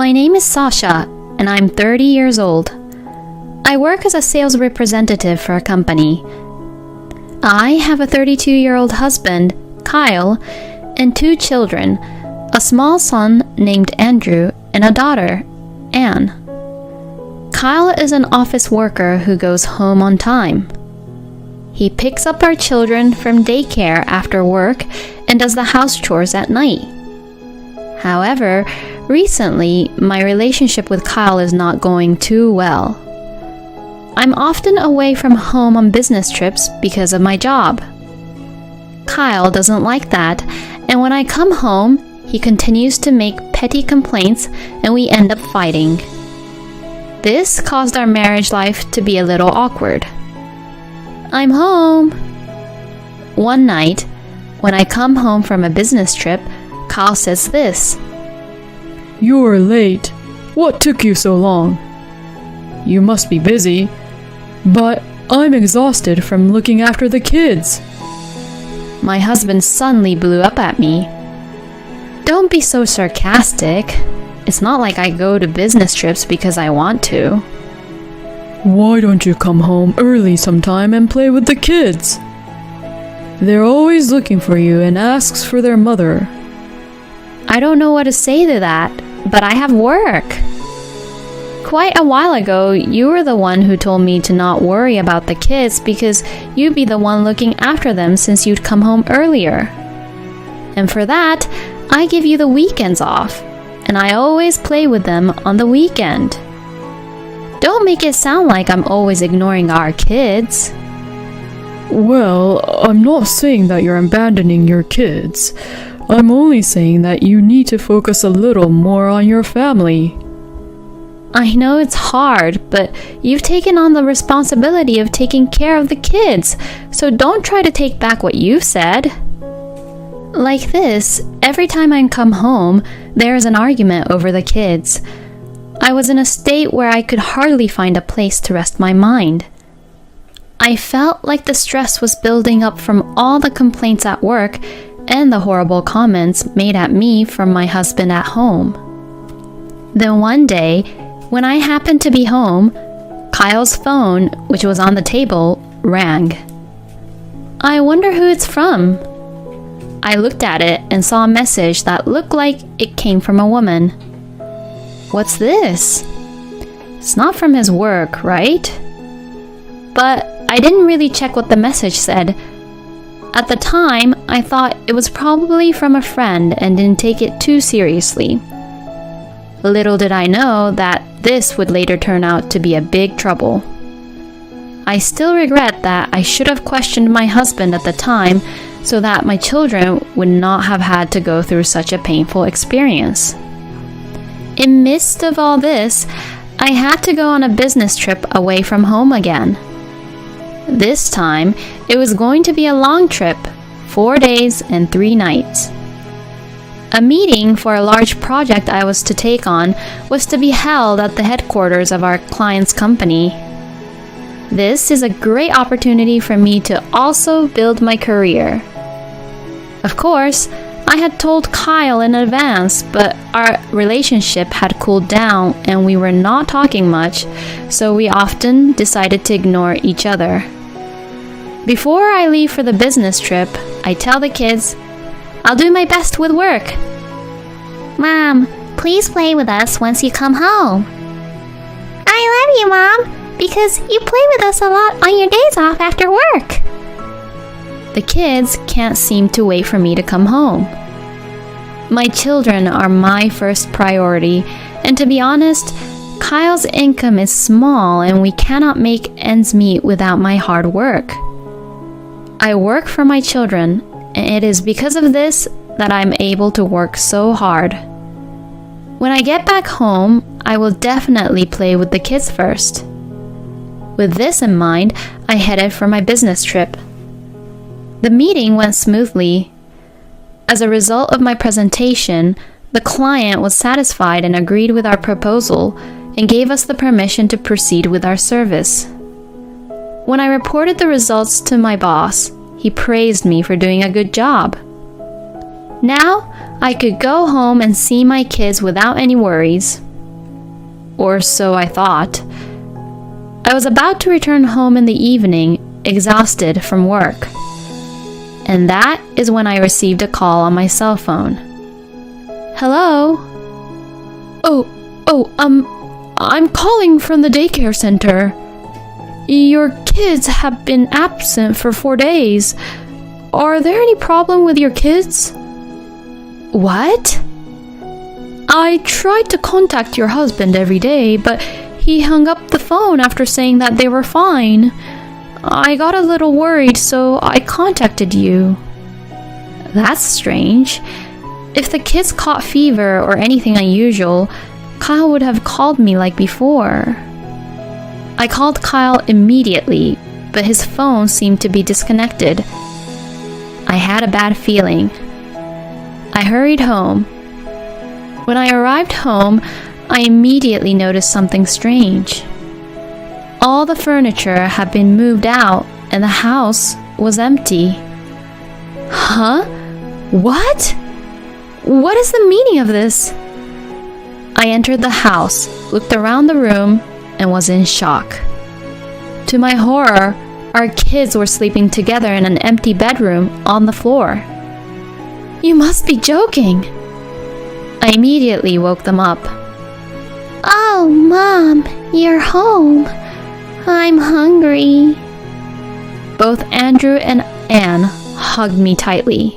My name is Sasha, and I'm 30 years old. I work as a sales representative for a company. I have a 32-year-old husband, Kyle, and 2 children, a small son named Andrew and a daughter, Anne. Kyle is an office worker who goes home on time. He picks up our children from daycare after work and does the house chores at night. However, recently, my relationship with Kyle is not going too well. I'm often away from home on business trips because of my job. Kyle doesn't like that, and when I come home, he continues to make petty complaints and we end up fighting. This caused our marriage life to be a little awkward. I'm home. One night, when I come home from a business trip, Kyle says this. You're late. What took you so long? You must be busy, but I'm exhausted from looking after the kids. My husband suddenly blew up at me. Don't be so sarcastic. It's not like I go to business trips because I want to. Why don't you come home early sometime and play with the kids? They're always looking for you and asks for their mother. I don't know what to say to that, but I have work. Quite a while ago, you were the one who told me to not worry about the kids because you'd be the one looking after them since you'd come home earlier. And for that, I give you the weekends off, and I always play with them on the weekend. Don't make it sound like I'm always ignoring our kids. Well, I'm not saying that you're abandoning your kids. I'm only saying that you need to focus a little more on your family. I know it's hard, but you've taken on the responsibility of taking care of the kids, so don't try to take back what you've said. Like this, every time I come home, there is an argument over the kids. I was in a state where I could hardly find a place to rest my mind. I felt like the stress was building up from all the complaints at work and the horrible comments made at me from my husband at home. Then one day, when I happened to be home, Kyle's phone, which was on the table, rang. I wonder who it's from. I looked at it and saw a message that looked like it came from a woman. What's this? It's not from his work, right? But I didn't really check what the message said. At the time, I thought it was probably from a friend and didn't take it too seriously. Little did I know that this would later turn out to be a big trouble. I still regret that I should have questioned my husband at the time so that my children would not have had to go through such a painful experience. In midst of all this, I had to go on a business trip away from home again. This time, it was going to be a long trip, 4 days and 3 nights. A meeting for a large project I was to take on was to be held at the headquarters of our client's company. This is a great opportunity for me to also build my career. Of course, I had told Kyle in advance, but our relationship had cooled down and we were not talking much, so we often decided to ignore each other. Before I leave for the business trip, I tell the kids, I'll do my best with work. Mom, please play with us once you come home. I love you, Mom, because you play with us a lot on your days off after work. The kids can't seem to wait for me to come home. My children are my first priority, and to be honest, Kyle's income is small and we cannot make ends meet without my hard work. I work for my children, and it is because of this that I'm able to work so hard. When I get back home, I will definitely play with the kids first. With this in mind, I headed for my business trip. The meeting went smoothly. As a result of my presentation, the client was satisfied and agreed with our proposal and gave us the permission to proceed with our service. When I reported the results to my boss, he praised me for doing a good job. Now, I could go home and see my kids without any worries. or so I thought. I was about to return home in the evening, exhausted from work. And that is when I received a call on my cell phone. Hello? I'm calling from the daycare center. Your kids have been absent for 4 days. Are there any problem with your kids? What? I tried to contact your husband every day, but he hung up the phone after saying that they were fine. I got a little worried, so I contacted you. That's strange. If the kids caught fever or anything unusual, Kyle would have called me like before. I called Kyle immediately, but his phone seemed to be disconnected. I had a bad feeling. I hurried home. When I arrived home, I immediately noticed something strange. All the furniture had been moved out and the house was empty. Huh? What? What is the meaning of this? I entered the house, looked around the room, and was in shock. To my horror, our kids were sleeping together in an empty bedroom on the floor. You must be joking. I immediately woke them up. Oh, Mom, you're home. I'm hungry. Both Andrew and Anne hugged me tightly.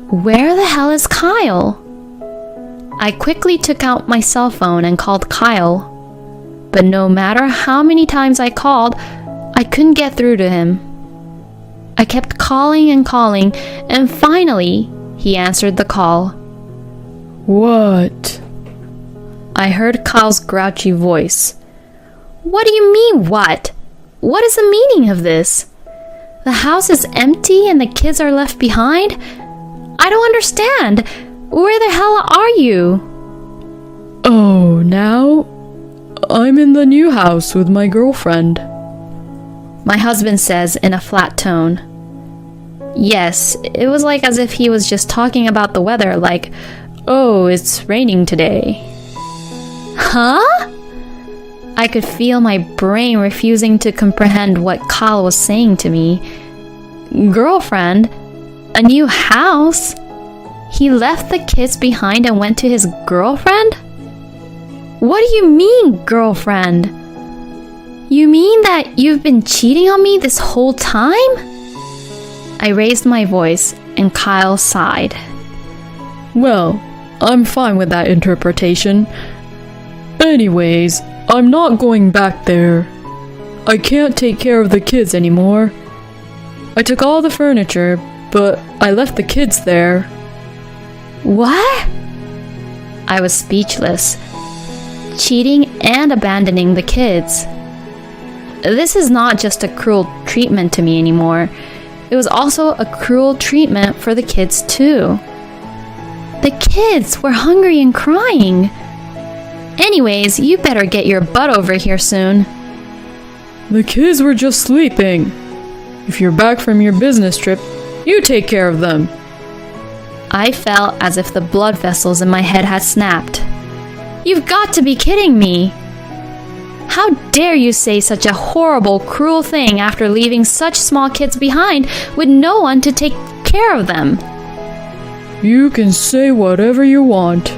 Where the hell is Kyle? I quickly took out my cell phone and called Kyle, but no matter how many times I called, I couldn't get through to him. I kept calling and calling, and finally, he answered the call. What? I heard Kyle's grouchy voice. What do you mean, what? What is the meaning of this? The house is empty and the kids are left behind? I don't understand. Where the hell are you? Oh, now? I'm in the new house with my girlfriend. My husband says in a flat tone. Yes, it was like as if he was just talking about the weather, like, oh, it's raining today. Huh? I could feel my brain refusing to comprehend what Kyle was saying to me. Girlfriend? A new house? He left the kids behind and went to his girlfriend? What do you mean, girlfriend? You mean that you've been cheating on me this whole time? I raised my voice and Kyle sighed. Well, I'm fine with that interpretation. Anyways, I'm not going back there. I can't take care of the kids anymore. I took all the furniture, but I left the kids there. What? I was speechless. Cheating and abandoning the kids. This is not just a cruel treatment to me anymore. It was also a cruel treatment for the kids too. The kids were hungry and crying. Anyways, you better get your butt over here soon. The kids were just sleeping. If you're back from your business trip, you take care of them. I felt as if the blood vessels in my head had snapped. You've got to be kidding me! How dare you say such a horrible, cruel thing after leaving such small kids behind with no one to take care of them? You can say whatever you want.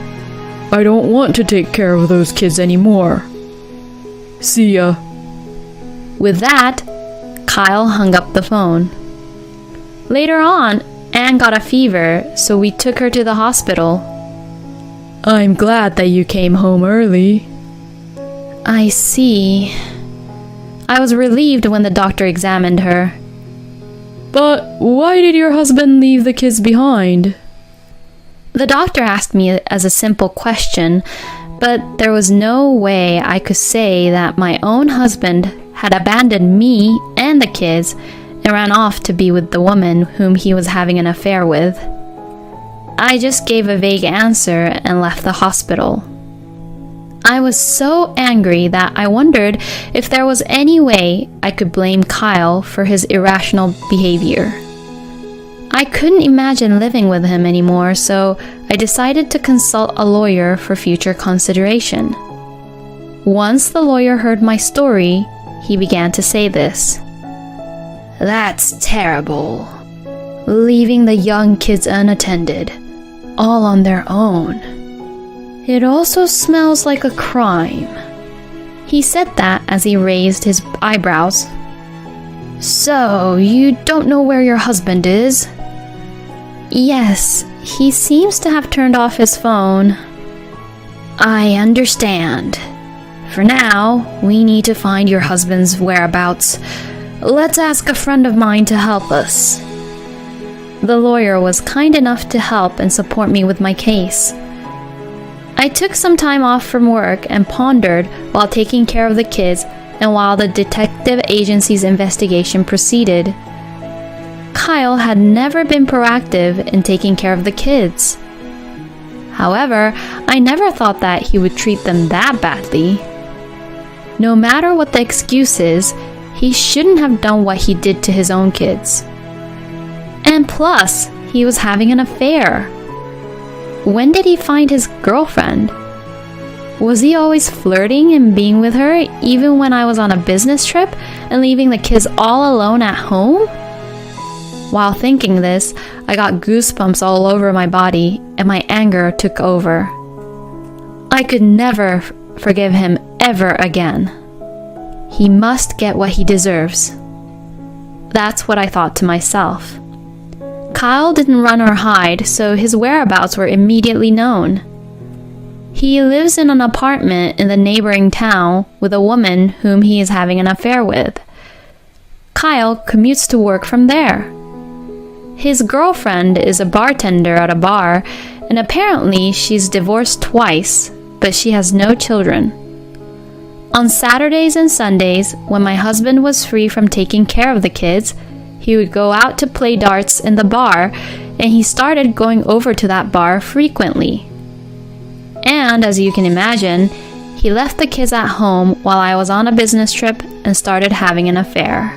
I don't want to take care of those kids anymore. See ya. With that, Kyle hung up the phone. Later on, Anne got a fever, so we took her to the hospital. I'm glad that you came home early. I see. I was relieved when the doctor examined her. But why did your husband leave the kids behind? The doctor asked me as a simple question, but there was no way I could say that my own husband had abandoned me and the kids and ran off to be with the woman whom he was having an affair with. I just gave a vague answer and left the hospital. I was so angry that I wondered if there was any way I could blame Kyle for his irrational behavior. I couldn't imagine living with him anymore, so I decided to consult a lawyer for future consideration. Once the lawyer heard my story, he began to say this. That's terrible. Leaving the young kids unattended, all on their own. It also smells like a crime. He said that as he raised his eyebrows. So, you don't know where your husband is? Yes, he seems to have turned off his phone. I understand. For now, we need to find your husband's whereabouts. Let's ask a friend of mine to help us. The lawyer was kind enough to help and support me with my case. I took some time off from work and pondered while taking care of the kids and while the detective agency's investigation proceeded. Kyle had never been proactive in taking care of the kids. However, I never thought that he would treat them that badly. No matter what the excuse is, he shouldn't have done what he did to his own kids. And plus, he was having an affair. When did he find his girlfriend? Was he always flirting and being with her even when I was on a business trip and leaving the kids all alone at home? While thinking this, I got goosebumps all over my body and my anger took over. I could never forgive him ever again. He must get what he deserves. That's what I thought to myself. Kyle didn't run or hide, so his whereabouts were immediately known. He lives in an apartment in the neighboring town with a woman whom he is having an affair with. Kyle commutes to work from there. His girlfriend is a bartender at a bar, and apparently she's divorced twice, but she has no children. On Saturdays and Sundays, when my husband was free from taking care of the kids, he would go out to play darts in the bar, and he started going over to that bar frequently. And as you can imagine, he left the kids at home while I was on a business trip and started having an affair.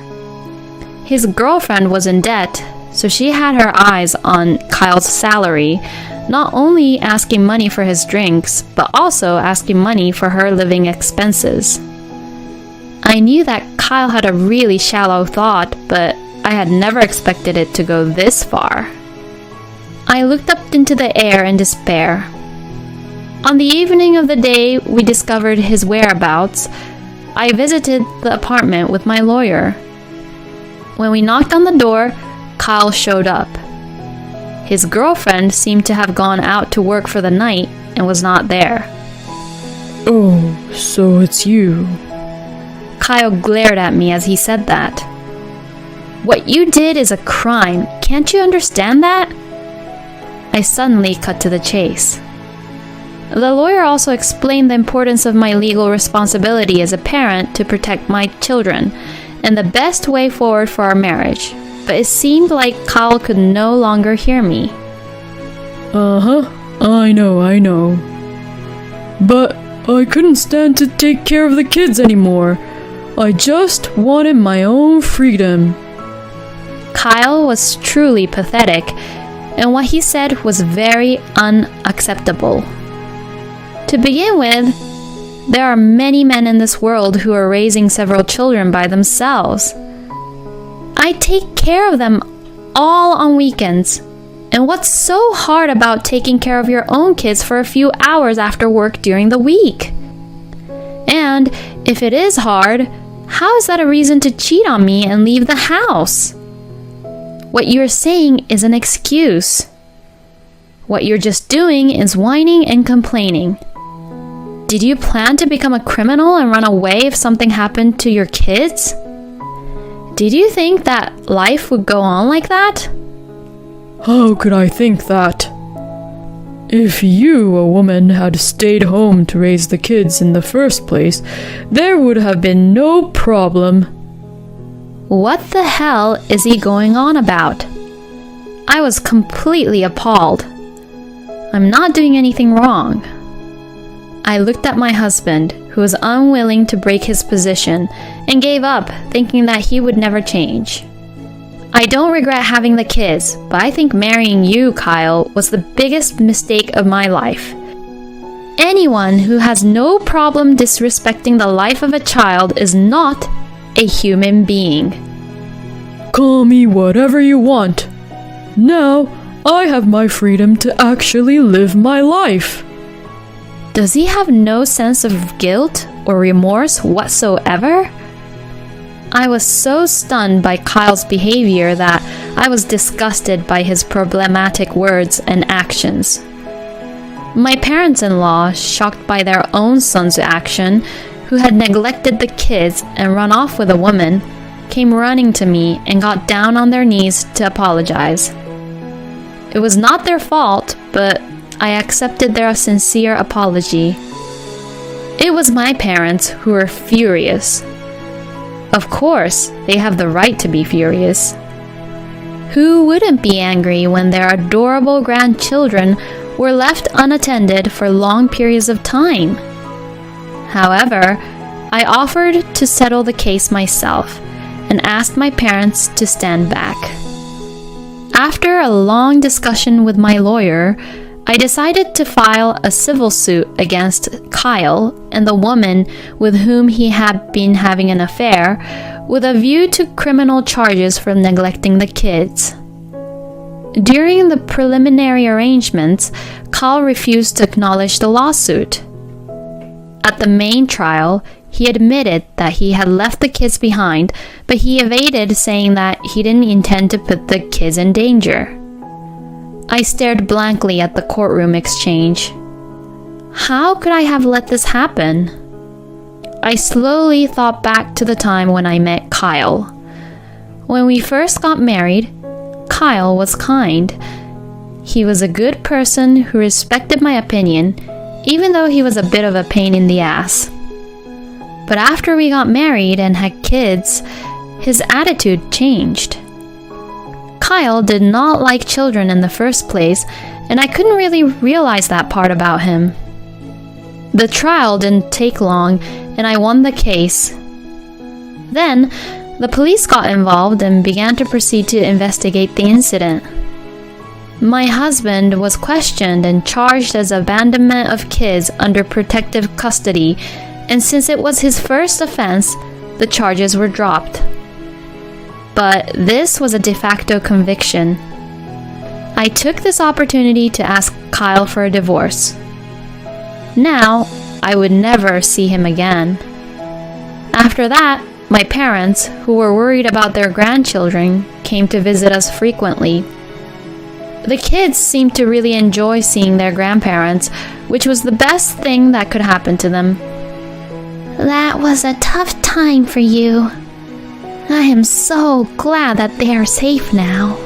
His girlfriend was in debt, so she had her eyes on Kyle's salary, not only asking money for his drinks, but also asking money for her living expenses. I knew that Kyle had a really shallow thought, but I had never expected it to go this far. I looked up into the air in despair. On the evening of the day we discovered his whereabouts, I visited the apartment with my lawyer. When we knocked on the door, Kyle showed up. His girlfriend seemed to have gone out to work for the night and was not there. Oh, so it's you. Kyle glared at me as he said that. What you did is a crime. Can't you understand that? I suddenly cut to the chase. The lawyer also explained the importance of my legal responsibility as a parent to protect my children and the best way forward for our marriage, but it seemed like Kyle could no longer hear me. I know. But I couldn't stand to take care of the kids anymore. I just wanted my own freedom. Kyle was truly pathetic, and what he said was very unacceptable. To begin with, there are many men in this world who are raising several children by themselves. I take care of them all on weekends. And what's so hard about taking care of your own kids for a few hours after work during the week? And if it is hard, how is that a reason to cheat on me and leave the house? What you're saying is an excuse. What you're just doing is whining and complaining. Did you plan to become a criminal and run away if something happened to your kids? Did you think that life would go on like that? How could I think that? If you, a woman, had stayed home to raise the kids in the first place, there would have been no problem. What the hell is he going on about? I was completely appalled. I'm not doing anything wrong. I looked at my husband, who was unwilling to break his position, and gave up, thinking that he would never change. I don't regret having the kids, but I think marrying you, Kyle, was the biggest mistake of my life. Anyone who has no problem disrespecting the life of a child is not a human being. Call me whatever you want. Now, I have my freedom to actually live my life. Does he have no sense of guilt or remorse whatsoever? I was so stunned by Kyle's behavior that I was disgusted by his problematic words and actions. My parents-in-law, shocked by their own son's action, who had neglected the kids and run off with a woman, came running to me and got down on their knees to apologize. It was not their fault, but I accepted their sincere apology. It was my parents who were furious. Of course, they have the right to be furious. Who wouldn't be angry when their adorable grandchildren were left unattended for long periods of time? However, I offered to settle the case myself and asked my parents to stand back. After a long discussion with my lawyer, I decided to file a civil suit against Kyle and the woman with whom he had been having an affair, with a view to criminal charges for neglecting the kids. During the preliminary arrangements, Kyle refused to acknowledge the lawsuit. At the main trial, he admitted that he had left the kids behind, but he evaded, saying that he didn't intend to put the kids in danger. I stared blankly at the courtroom exchange. How could I have let this happen? I slowly thought back to the time when I met Kyle. When we first got married, Kyle was kind. He was a good person who respected my opinion, even though he was a bit of a pain in the ass. But after we got married and had kids, his attitude changed. Kyle did not like children in the first place, and I couldn't really realize that part about him. The trial didn't take long, and I won the case. Then, the police got involved and began to proceed to investigate the incident. My husband was questioned and charged as abandonment of kids under protective custody, and since it was his first offense, the charges were dropped. But this was a de facto conviction. I took this opportunity to ask Kyle for a divorce. Now, I would never see him again. After that, my parents, who were worried about their grandchildren, came to visit us frequently. The kids seemed to really enjoy seeing their grandparents, which was the best thing that could happen to them. That was a tough time for you. I am so glad that they are safe now.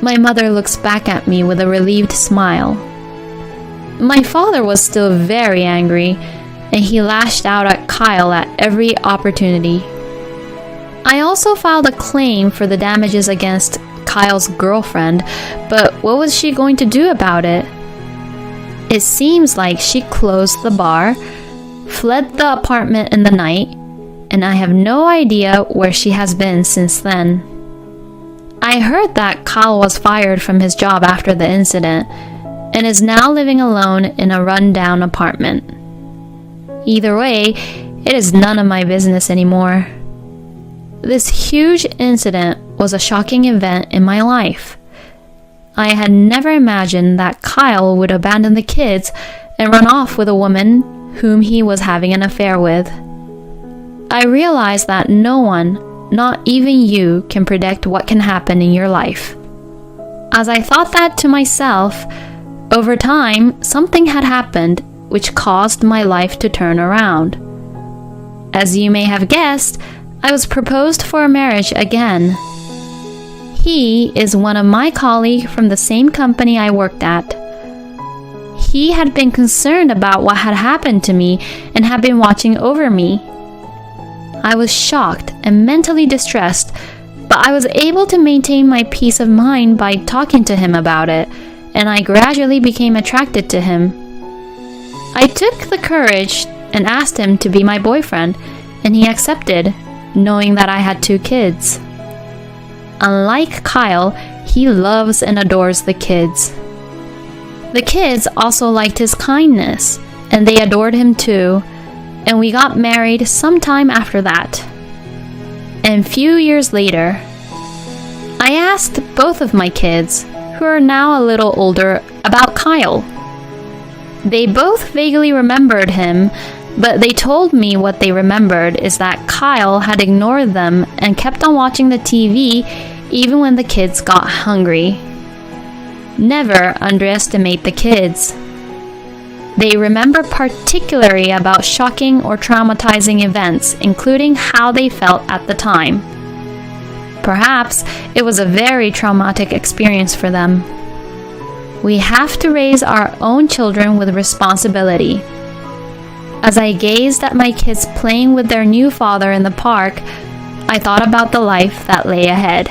My mother looks back at me with a relieved smile. My father was still very angry, and he lashed out at Kyle at every opportunity. I also filed a claim for the damages against Kyle's girlfriend, but what was she going to do about it? It seems like she closed the bar, fled the apartment in the night, and I have no idea where she has been since then. I heard that Kyle was fired from his job after the incident and is now living alone in a run-down apartment. Either way, it is none of my business anymore. This huge incident was a shocking event in my life. I had never imagined that Kyle would abandon the kids and run off with a woman whom he was having an affair with. I realized that no one, not even you, can predict what can happen in your life. As I thought that to myself, over time, something had happened which caused my life to turn around. As you may have guessed, I was proposed for a marriage again. He is one of my colleagues from the same company I worked at. He had been concerned about what had happened to me and had been watching over me. I was shocked and mentally distressed, but I was able to maintain my peace of mind by talking to him about it, and I gradually became attracted to him. I took the courage and asked him to be my boyfriend, and he accepted, knowing that I had 2 kids. Unlike Kyle, he loves and adores the kids. The kids also liked his kindness, and they adored him too, and we got married sometime after that. And few years later, I asked both of my kids, who are now a little older, about Kyle. They both vaguely remembered him, but they told me what they remembered is that Kyle had ignored them and kept on watching the TV even when the kids got hungry. Never underestimate the kids. They remember particularly about shocking or traumatizing events, including how they felt at the time. Perhaps it was a very traumatic experience for them. We have to raise our own children with responsibility. As I gazed at my kids playing with their new father in the park, I thought about the life that lay ahead.